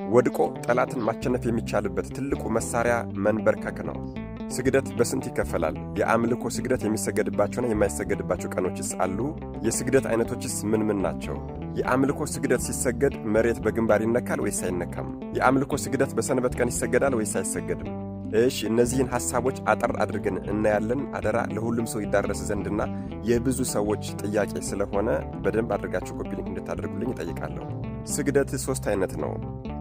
ወድቆ ጠላትን ማሸነፍ የሚቻልበት ትልቁ መሳሪያ መንበርከክ ነው። ስግደት በስንት ይከፈላል? የአምልኮ ስግደት የሚሰገድባቸውና የማይሰገድባቸው ቀኖችስ አሉ? የስግደት አይነቶችስ ምን ምን ናቸው? የአምልኮ ስግደት ሲሰገድ መሬት በግንባር ይነካል ወይስ አይነካም? የአምልኮ ስግደት በሰንበት ቀን ይሰገዳል ወይስ አይሰገድም? እሺ፣ እነዚህን ሐሳቦች አጠር አድርገን እናያለን። አደራ ለሁሉም ሰው ይዳረስ ዘንድና የብዙ ሰዎች ጥያቄ ስለሆነ በደንብ አድርጋችሁ ኮፒ ሊንክ እንድታደርጉልኝ እጠይቃለሁ። ስግደት 3 አይነት ነው።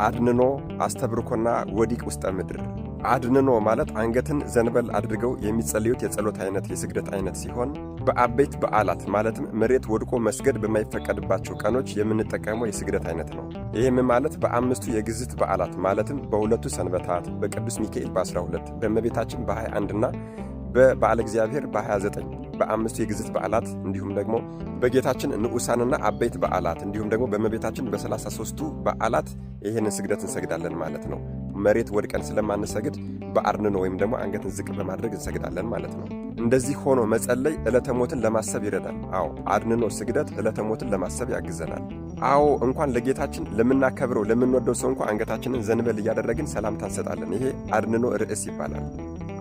አድንኖ፣ አስተብርኮና ወዲቅ ውስጠ ምድር። አድንኖ ማለት አንገትን ዘንበል አድርገው የሚጸልዩት የጸሎት አይነት የስግደት አይነት ሲሆን በአበይት በዓላት ማለትም መሬት ወድቆ መስገድ በማይፈቀድባቸው ቀኖች የምንጠቀመው የስግደት አይነት ነው። ይህም ማለት በአምስቱ የግዝት በዓላት ማለትም በሁለቱ ሰንበታት፣ በቅዱስ ሚካኤል በ12፣ በእመቤታችን በ21 እና በበዓለ እግዚአብሔር በ29 በአምስቱ የግዝት በዓላት እንዲሁም ደግሞ በጌታችን ንዑሳንና አበይት በዓላት እንዲሁም ደግሞ በእመቤታችን በ33ቱ በዓላት ይህንን ስግደት እንሰግዳለን ማለት ነው። መሬት ወድቀን ስለማንሰግድ በአድንኖ ወይም ደግሞ አንገትን ዝቅ በማድረግ እንሰግዳለን ማለት ነው። እንደዚህ ሆኖ መጸለይ ዕለተ ሞትን ለማሰብ ይረዳል። አዎ አድንኖ ስግደት ዕለተ ሞትን ለማሰብ ያግዘናል። አዎ እንኳን ለጌታችን ለምናከብረው ለምንወደው ሰው እንኳን አንገታችንን ዘንበል እያደረግን ሰላምታ እንሰጣለን። ይሄ አድንኖ ርዕስ ይባላል።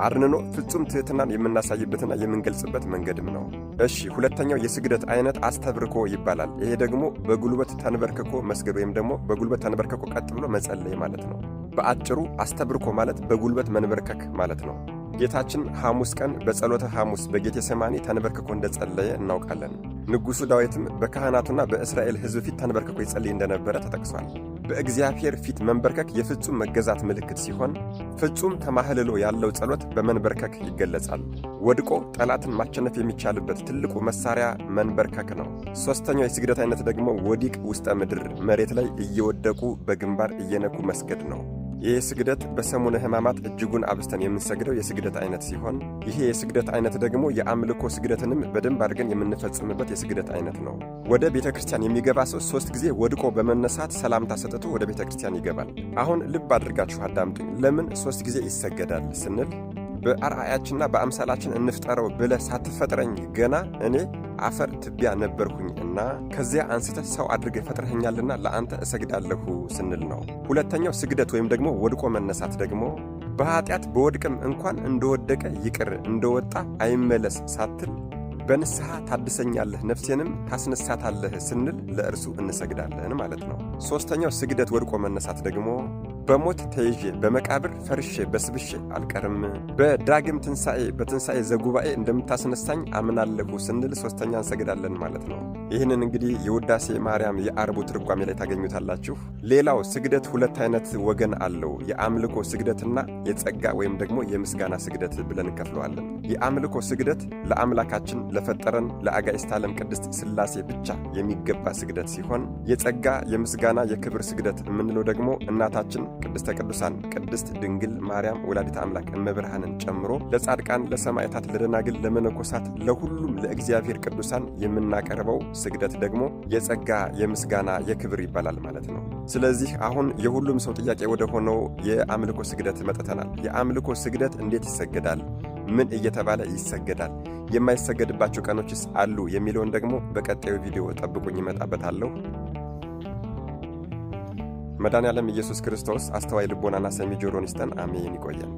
አድንኖ ፍጹም ትሕትናን የምናሳይበትና የምንገልጽበት መንገድም ነው። እሺ፣ ሁለተኛው የስግደት አይነት አስተብርኮ ይባላል። ይሄ ደግሞ በጉልበት ተንበርክኮ መስገድ ወይም ደግሞ በጉልበት ተንበርክኮ ቀጥ ብሎ መጸለይ ማለት ነው። በአጭሩ አስተብርኮ ማለት በጉልበት መንበርከክ ማለት ነው። ጌታችን ሐሙስ ቀን በጸሎተ ሐሙስ በጌቴሴማኒ ተንበርክኮ እንደጸለየ እናውቃለን። ንጉሡ ዳዊትም በካህናቱና በእስራኤል ሕዝብ ፊት ተንበርክኮ ይጸልይ እንደነበረ ተጠቅሷል። በእግዚአብሔር ፊት መንበርከክ የፍጹም መገዛት ምልክት ሲሆን ፍጹም ተማህልሎ ያለው ጸሎት በመንበርከክ ይገለጻል። ወድቆ ጠላትን ማሸነፍ የሚቻልበት ትልቁ መሳሪያ መንበርከክ ነው። ሦስተኛው የስግደት አይነት ደግሞ ወዲቅ ውስጠ ምድር፣ መሬት ላይ እየወደቁ በግንባር እየነኩ መስገድ ነው። ይህ ስግደት በሰሙነ ሕማማት እጅጉን አብስተን የምንሰግደው የስግደት አይነት ሲሆን ይሄ የስግደት አይነት ደግሞ የአምልኮ ስግደትንም በደንብ አድርገን የምንፈጽምበት የስግደት አይነት ነው። ወደ ቤተ ክርስቲያን የሚገባ ሰው 3 ጊዜ ወድቆ በመነሳት ሰላምታ ሰጥቶ ወደ ቤተ ክርስቲያን ይገባል። አሁን ልብ አድርጋችሁ አዳምጡኝ። ለምን 3 ጊዜ ይሰገዳል ስንል በአርአያችንና በአምሳላችን እንፍጠረው ብለህ ሳትፈጥረኝ ገና እኔ አፈር ትቢያ ነበርሁኝ እና ከዚያ አንስተህ ሰው አድርገህ ፈጥረኸኛልና ለአንተ እሰግዳለሁ ስንል ነው። ሁለተኛው ስግደት ወይም ደግሞ ወድቆ መነሳት ደግሞ በኃጢአት በወድቅም እንኳን እንደወደቀ ይቅር እንደወጣ አይመለስ ሳትል በንስሐ ታድሰኛለህ ነፍሴንም ታስነሳታለህ ስንል ለእርሱ እንሰግዳለን ማለት ነው። ሦስተኛው ስግደት ወድቆ መነሳት ደግሞ በሞት ተይዤ በመቃብር ፈርሼ በስብሼ አልቀርም በዳግም ትንሣኤ በትንሣኤ ዘጉባኤ እንደምታስነሳኝ አምናለሁ ስንል ሦስተኛ እንሰግዳለን ማለት ነው። ይህንን እንግዲህ የውዳሴ ማርያም የአርቡ ትርጓሜ ላይ ታገኙታላችሁ። ሌላው ስግደት 2 አይነት ወገን አለው። የአምልኮ ስግደትና የጸጋ ወይም ደግሞ የምስጋና ስግደት ብለን እንከፍለዋለን። የአምልኮ ስግደት ለአምላካችን ለፈጠረን ለአጋዕዝተ ዓለም ቅድስት ሥላሴ ብቻ የሚገባ ስግደት ሲሆን የጸጋ የምስጋና የክብር ስግደት የምንለው ደግሞ እናታችን ቅድስተ ቅዱሳን ቅድስት ድንግል ማርያም ወላዲተ አምላክ እመብርሃንን ጨምሮ ለጻድቃን፣ ለሰማዕታት፣ ለደናግል፣ ለመነኮሳት ለሁሉም ለእግዚአብሔር ቅዱሳን የምናቀርበው ስግደት ደግሞ የጸጋ የምስጋና የክብር ይባላል ማለት ነው። ስለዚህ አሁን የሁሉም ሰው ጥያቄ ወደ ሆነው የአምልኮ ስግደት መጥተናል። የአምልኮ ስግደት እንዴት ይሰገዳል? ምን እየተባለ ይሰገዳል? የማይሰገድባቸው ቀኖችስ አሉ? የሚለውን ደግሞ በቀጣዩ ቪዲዮ ጠብቁኝ፣ እመጣበታለሁ። መድኃኔዓለም ኢየሱስ ክርስቶስ አስተዋይ ልቦናና ሰሚ ጆሮን ይስጠን። አሜን። ይቆየን።